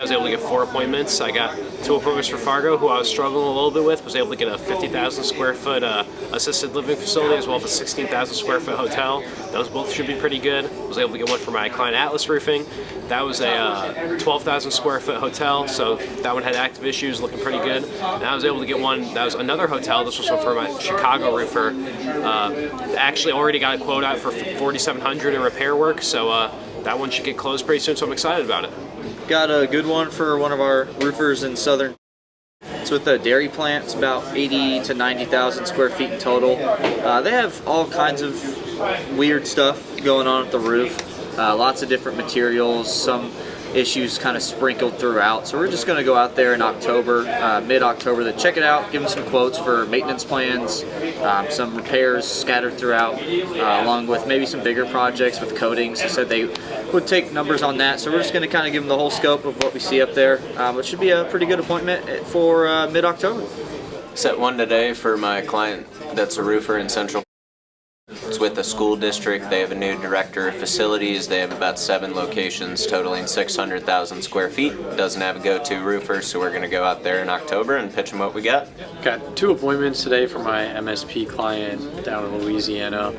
I was able to get 4 appointments. I got 2 appointments for Fargo, who I was struggling a little bit with. Was able to get a 50,000 square foot assisted living facility as well as a 16,000 square foot hotel. Those both should be pretty good. Was able to get one for my client Atlas Roofing. That was a 12,000 square foot hotel, so that one had active issues, looking pretty good. And I was able to get one that was another hotel. This was one for my Chicago roofer. Actually already got a quote out for $4,700 in repair work, so that one should get closed pretty soon, so I'm excited about it. Got a good one for one of our roofers in Southern. It's with a dairy plant. It's about 80 to 90,000 square feet in total. They have all kinds of weird stuff going on at the roof. Lots of different materials, some issues kind of sprinkled throughout. So we're just going to go out there in October, mid-October, to check it out, give them some quotes for maintenance plans, some repairs scattered throughout, along with maybe some bigger projects with coatings. They said they would take numbers on that. So we're just going to kind of give them the whole scope of what we see up there. It should be a pretty good appointment for mid-October. Set one today for my client that's a roofer in Central. It's with the school district. They have a new director of facilities. They have about 7 locations totaling 600,000 square feet. Doesn't have a go-to roofer, so we're going to go out there in October and pitch them what we got. Got 2 appointments today for my MSP client down in Louisiana.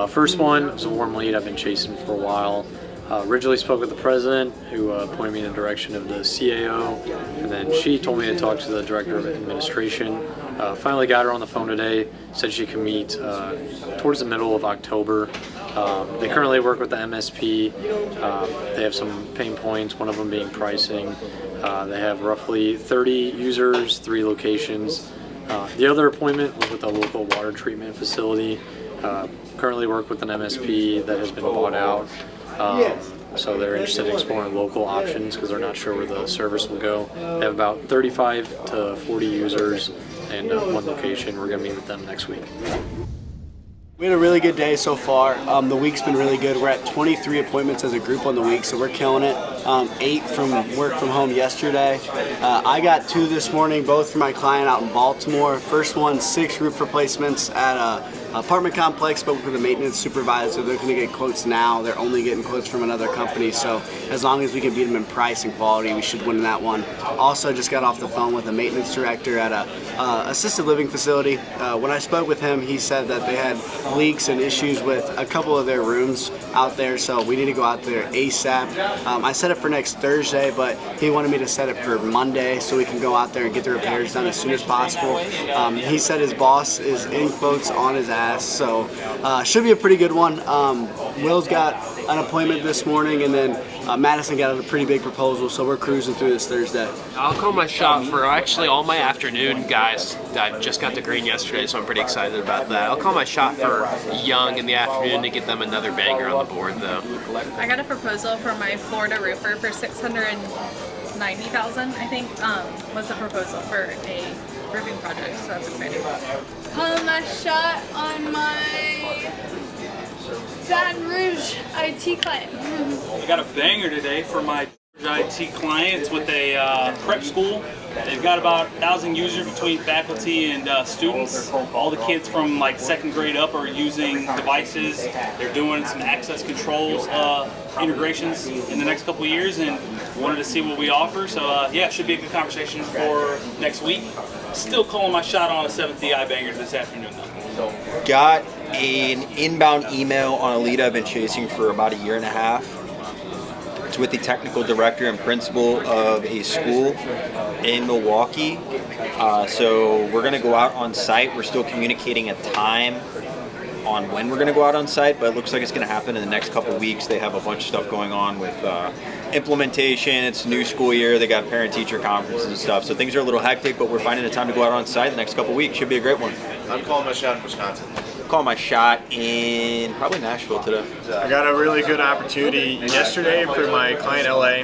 First one was a warm lead I've been chasing for a while. Originally spoke with the president, who pointed me in the direction of the CAO, and then she told me to talk to the director of administration. Finally got her on the phone today, said she could meet towards the middle of October. They currently work with the MSP. They have some pain points, one of them being pricing. They have roughly 30 users, 3 locations. The other appointment was with a local water treatment facility. Currently work with an MSP that has been bought out. So they're interested in exploring local options because they're not sure where the service will go. They have about 35 to 40 users and 1 location. We're going to meet with them next week. We had a really good day so far. The week's been really good. We're at 23 appointments as a group on the week, so we're killing it. 8 from work from home yesterday. I got 2 this morning, both for my client out in Baltimore. First one, 6 roof replacements at a apartment complex, spoke with the maintenance supervisor. They're going to get quotes now. They're only getting quotes from another company, so as long as we can beat them in price and quality, we should win that one. Also just got off the phone with a maintenance director at a assisted living facility. When I spoke with him, he said that they had leaks and issues with a couple of their rooms out there, so we need to go out there ASAP. I set it for next Thursday, but he wanted me to set it for Monday so we can go out there and get the repairs done as soon as possible. He said his boss is in quotes on his ass, so should be a pretty good one. Will's got an appointment this morning, and then Madison got a pretty big proposal, so we're cruising through this Thursday. I'll call my shot for actually all my afternoon guys. I just got the green yesterday, so I'm pretty excited about that. I'll call my shot for Young in the afternoon to get them another banger on the board, though. I got a proposal from my Florida roofer for $690,000, I think, was the proposal for a roofing project, so that's exciting. My shot on my Baton Rouge IT client. I got a banger today for my IT clients with a prep school. They've got about 1,000 users between faculty and students. All the kids from like 2nd grade up are using devices. They're doing some access controls integrations in the next couple of years, and wanted to see what we offer. So yeah, it should be a good conversation for next week. Still calling my shot on a 7th DI banger this afternoon though. Got an inbound email on a lead I've been chasing for about 1.5 years. It's with the technical director and principal of a school in Milwaukee. So we're going to go out on site. We're still communicating a time on when we're going to go out on site, but it looks like it's going to happen in the next couple of weeks. They have a bunch of stuff going on with implementation. It's new school year. They got parent-teacher conferences and stuff, so things are a little hectic, but we're finding the time to go out on site the next couple of weeks. Should be a great one. I'm calling my shot in Wisconsin. Call my shot in probably Nashville today. I got a really good opportunity yesterday for my client LA.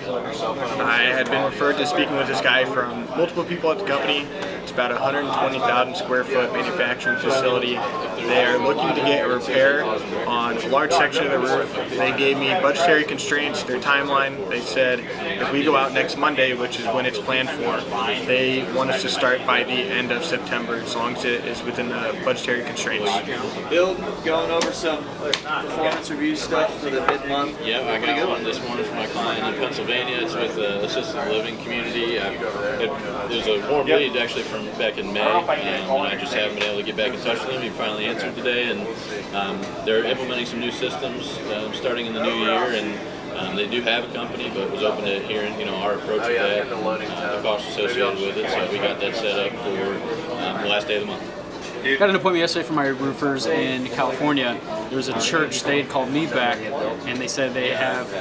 I had been referred to speaking with this guy from multiple people at the company. It's about a 120,000 square foot manufacturing facility. They're looking to get a repair on a large section of the roof. They gave me budgetary constraints, their timeline. They said if we go out next Monday, which is when it's planned for, they want us to start by the end of September, as long as it is within the budgetary constraints. Bill, going over some performance review stuff for the mid-month. Yeah, I got one this morning for my client in Pennsylvania. It's with the assisted living community. There's a warm lead actually from back in May, and I just haven't been able to get back in touch with him. He finally answered today, and they're implementing some new systems starting in the new year, and they do have a company, but was open to hearing our approach to that, the cost associated with it. So we got that set up for the last day of the month. Got an appointment yesterday for my roofers in California. There was a church, they had called me back, and they said they have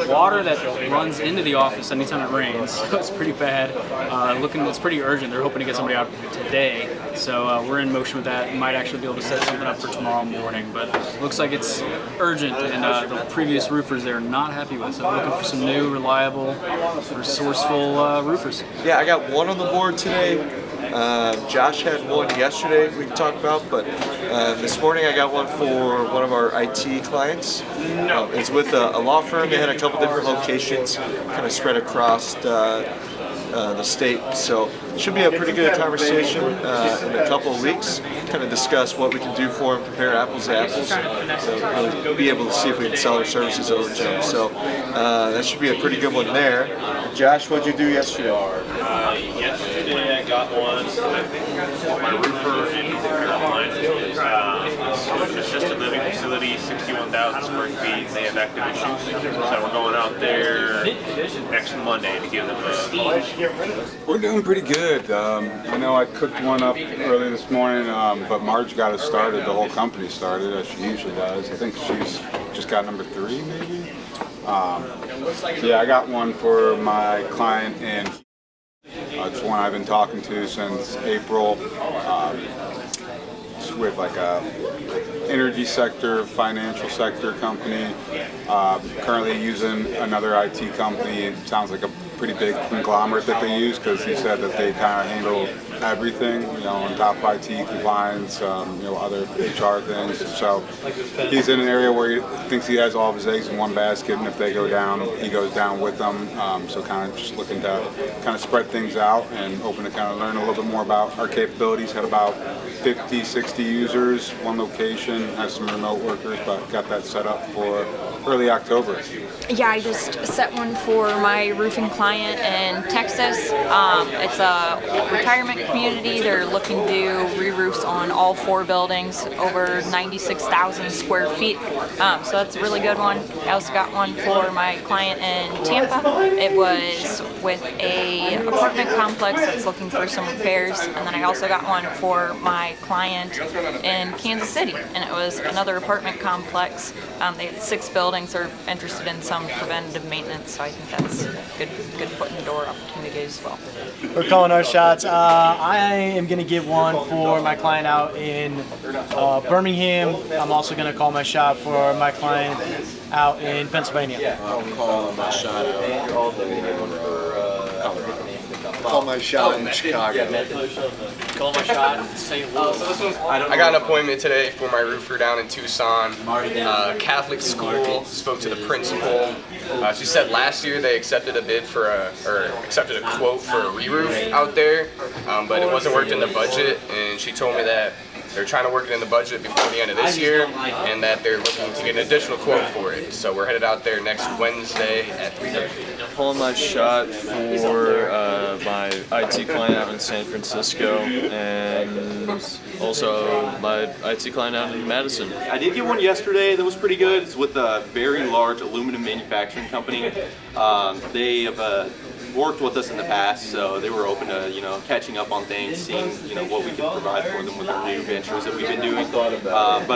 water that runs into the office anytime it rains. So it's pretty bad. It's pretty urgent. They're hoping to get somebody out today. So we're in motion with that. Might actually be able to set something up for tomorrow morning, but it looks like it's urgent, and the previous roofers they're not happy with. So we're looking for some new, reliable, resourceful roofers. Yeah, I got one on the board today. Josh had one yesterday we can talk about, but this morning I got one for one of our IT clients. It's with a law firm. They had a couple different locations kind of spread across the state, so it should be a pretty good conversation in a couple of weeks, kind of discuss what we can do for them, compare apples to apples, so really be able to see if we can sell our services over to them. So that should be a pretty good one there. Josh, what'd you do yesterday? Yesterday I got one for my roofer in Carolina. It's an assisted living facility, 61,000 square feet. They have active issues, so we're going out there next Monday to give them a... We're doing pretty good. I know I cooked one up early this morning, but Marge got us started. The whole company started, as she usually does. I think she's just got number 3, maybe. Yeah, I got one for my client, and it's one I've been talking to since April. It's with like a energy sector, financial sector company. Currently using another IT company. It sounds like a pretty big conglomerate that they use, because he said that they kind of handle everything, on top of IT compliance, other HR things. So he's in an area where he thinks he has all of his eggs in one basket, and if they go down, he goes down with them. So kind of just looking to kind of spread things out and open to kind of learn a little bit more about our capabilities. Had about 50, 60 users, one location, has some remote workers, but got that set up for early October. Yeah, I just set one for my roofing client in Texas. It's a retirement community. They're looking to do re-roofs on all 4 buildings, over 96,000 square feet. So that's a really good one. I also got one for my client in Tampa. It was with a apartment complex that's looking for some repairs. And then I also got one for my client in Kansas City, and it was another apartment complex. They had 6 buildings. They're interested in some preventative maintenance, so I think that's a good foot in the door opportunity as well. We're calling our shots. I am going to give one for my client out in Birmingham. I'm also going to call my shot for my client out in Pennsylvania. I'm calling my shot out for Colorado. Call my shot in Chicago. Call my shot in St. Louis. I got an appointment today for my roofer down in Tucson. Catholic school, spoke to the principal. She said last year they accepted a bid for accepted a quote for a re-roof out there, but it wasn't worked in the budget, and she told me that they're trying to work it in the budget before the end of this year, and that they're looking to get an additional quote for it. So we're headed out there next Wednesday at 3:30. Pulling my shot for my IT client out in San Francisco, and also my IT client out in Madison. I did get one yesterday that was pretty good. It's with a very large aluminum manufacturing company. They have worked with us in the past, so they were open to catching up on things, seeing what we can provide for them with our new ventures that we've been doing. But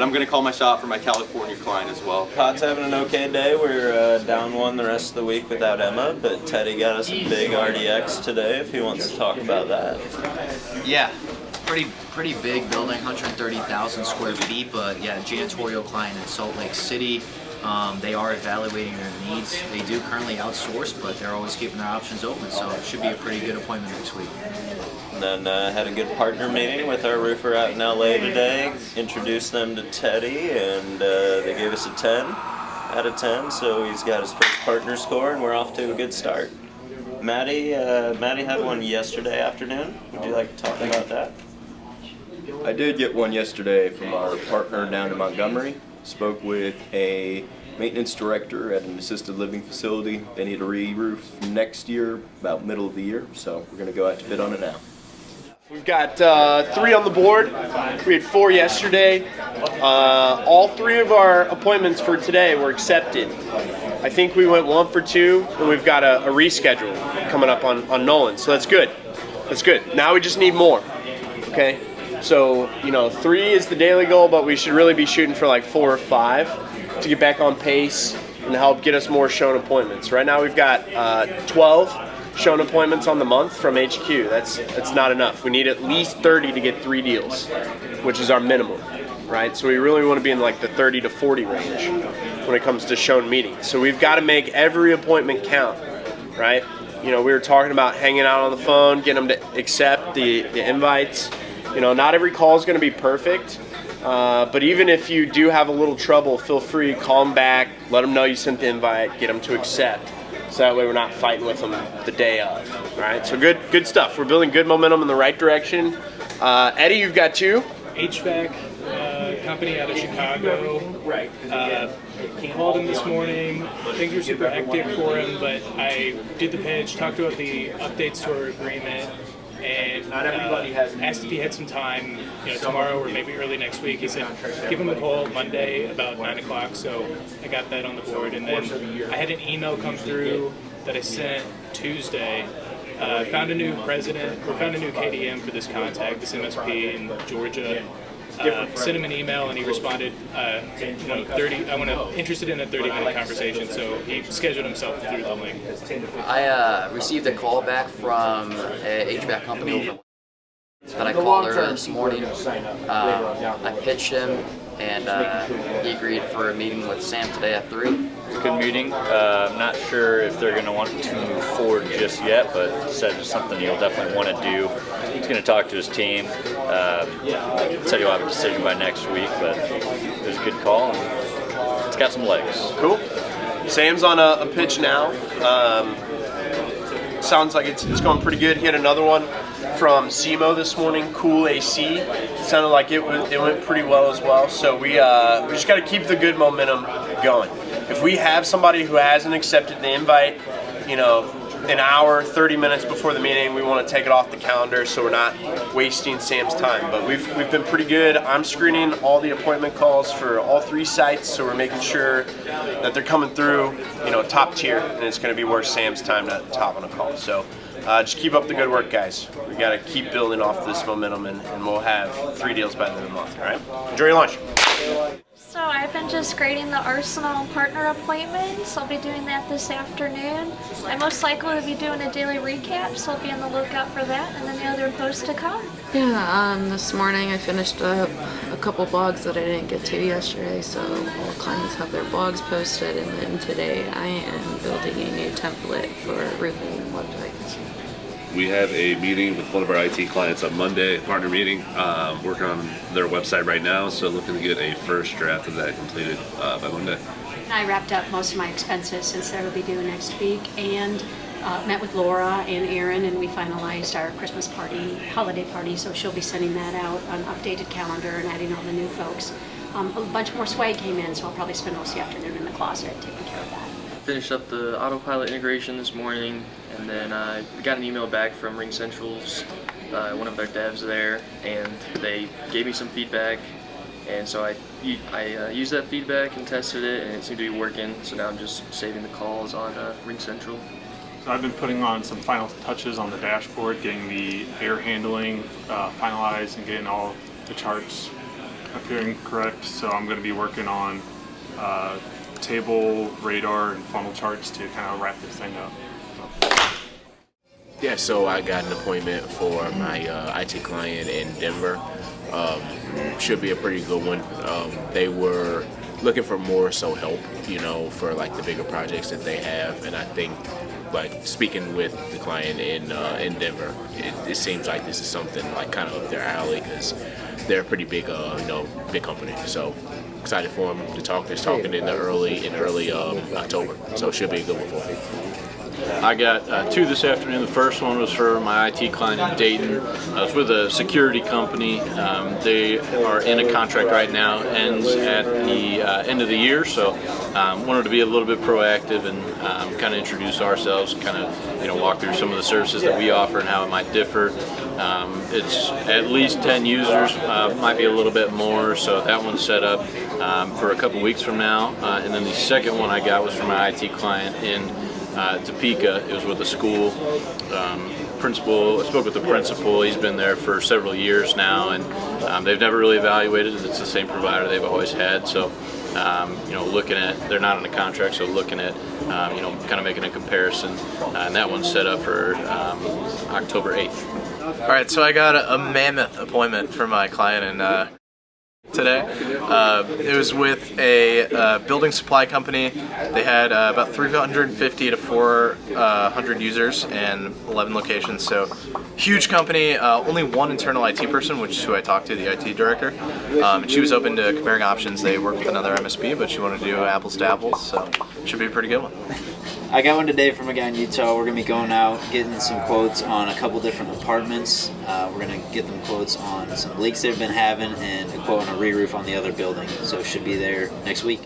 I'm going to call my shot for my California client as well. Pot's having an okay day. We're down 1 the rest of the week without Emma, but Teddy got us a big RDX today if he wants to talk about that. Yeah. Pretty big building, 130,000 square feet, but yeah, janitorial client in Salt Lake City. They are evaluating their needs. They do currently outsource, but they're always keeping their options open, so it should be a pretty good appointment next week. And then had a good partner meeting with our roofer out in LA today. Introduced them to Teddy, and they gave us a 10 out of 10, so he's got his first partner score, and we're off to a good start. Maddie had one yesterday afternoon. Would you like to talk about that? I did get one yesterday from our partner down in Montgomery. Spoke with a maintenance director at an assisted living facility. They need a re-roof next year, about middle of the year, so we're going to go out to bid on it now. We've got 3 on the board. We had 4 yesterday. All 3 of our appointments for today were accepted. I think we went 1 for 2, and we've got a reschedule coming up on Nolan, so that's good. That's good. Now we just need more, okay? So, 3 is the daily goal, but we should really be shooting for like 4 or 5 to get back on pace and help get us more shown appointments. Right now we've got 12 shown appointments on the month from HQ. That's not enough. We need at least 30 to get 3 deals, which is our minimum, right? So we really want to be in like the 30 to 40 range when it comes to shown meetings. So we've got to make every appointment count, right? We were talking about hanging out on the phone, getting them to accept the invites. Not every call is going to be perfect, but even if you do have a little trouble, feel free, call them back, let them know you sent the invite, get them to accept. So that way we're not fighting with them the day of. All right, so good stuff. We're building good momentum in the right direction. Eddie, you've got 2. HVAC company out of Chicago. Called him this morning. Things were super hectic for him, but I did the pitch, talked about the updates to our agreement, and asked if he had some time, tomorrow or maybe early next week. He said, give him a call Monday about 9 o'clock, so I got that on the board. And then I had an email come through that I sent Tuesday. Found a new president, or found a new KDM for this contact, this MSP in Georgia. Sent him an email and he responded, interested in a 30-minute conversation, so he scheduled himself through the link. I received a call back from a HVAC company over that I called her this morning. I pitched him and he agreed for a meeting with Sam today at 3. It's a good meeting. I'm not sure if they're going to want to move forward just yet, but said it's something he'll definitely want to do. He's going to talk to his team. Said he'll have a decision by next week, but it was a good call. And it's got some legs. Cool. Sam's on a pitch now. Sounds like it's going pretty good. He had another one from SEMO this morning, Cool AC. It sounded like it went pretty well as well. So we just got to keep the good momentum going. If we have somebody who hasn't accepted the invite, an hour, 30 minutes before the meeting, we want to take it off the calendar so we're not wasting Sam's time. But we've been pretty good. I'm screening all the appointment calls for all 3 sites, so we're making sure that they're coming through, top tier, and it's going to be worth Sam's time to hop on a call. So just keep up the good work, guys. We got to keep building off this momentum, and we'll have 3 deals by the end of the month. All right? Enjoy your lunch. So I've been just grading the Arsenal partner appointments. I'll be doing that this afternoon. I'm most likely to be doing a daily recap, so I'll be on the lookout for that, and then the other posts to come. Yeah, this morning I finished up a couple blogs that I didn't get to yesterday, so all clients have their blogs posted, and then today I am building a new template for roofing websites. We have a meeting with one of our IT clients on Monday, a partner meeting, working on their website right now, so looking to get a first draft of that completed by Monday. I wrapped up most of my expenses since that'll be due next week, and met with Laura and Aaron, and we finalized our Christmas party, holiday party, so she'll be sending that out on updated calendar and adding all the new folks. A bunch more swag came in, so I'll probably spend most of the afternoon in the closet taking care of that. Finished up the autopilot integration this morning, and then I got an email back from Ring Central's, one of their devs there, and they gave me some feedback, and so I used that feedback and tested it, and it seemed to be working, so now I'm just saving the calls on Ring Central. So I've been putting on some final touches on the dashboard, getting the air handling finalized and getting all the charts appearing correct, so I'm going to be working on table, radar, and funnel charts to kind of wrap this thing up. Yeah, so I got an appointment for my IT client in Denver. Should be a pretty good one. They were looking for more so help, you know, for like the bigger projects that they have. And I think, like speaking with the client in Denver, it seems like this is something like kind of up their alley because they're a pretty big, you know, big company. So excited for them to talk. They're talking in early October, so it should be a good one for them. I got 2 this afternoon. The first one was for my IT client in Dayton. I was with a security company. They are in a contract right now, ends at the end of the year, so wanted to be a little bit proactive and kind of introduce ourselves, kind of, you know, walk through some of the services that we offer and how it might differ. It's at least 10 users, might be a little bit more, so that one's set up for a couple weeks from now. And then the second one I got was for my IT client in Topeka. It was with a school principal. I spoke with the principal. He's been there for several years now, and they've never really evaluated it. It's the same provider they've always had. So, you know, looking at, they're not in a contract, so looking at, you know, kind of making a comparison. And that one's set up for October 8th. All right, so I got a mammoth appointment for my client in today. It was with a building supply company. They had about 350 to 400 users and 11 locations, so huge company. Only one internal IT person, which is who I talked to, the IT director. And she was open to comparing options. They work with another MSP, but she wanted to do apples to apples, so it should be a pretty good one. I got one today from a guy in Utah. We're going to be going out, getting some quotes on a couple different apartments. We're going to get them quotes on some leaks they've been having and a quote on a re-roof on the other building. So it should be there next week.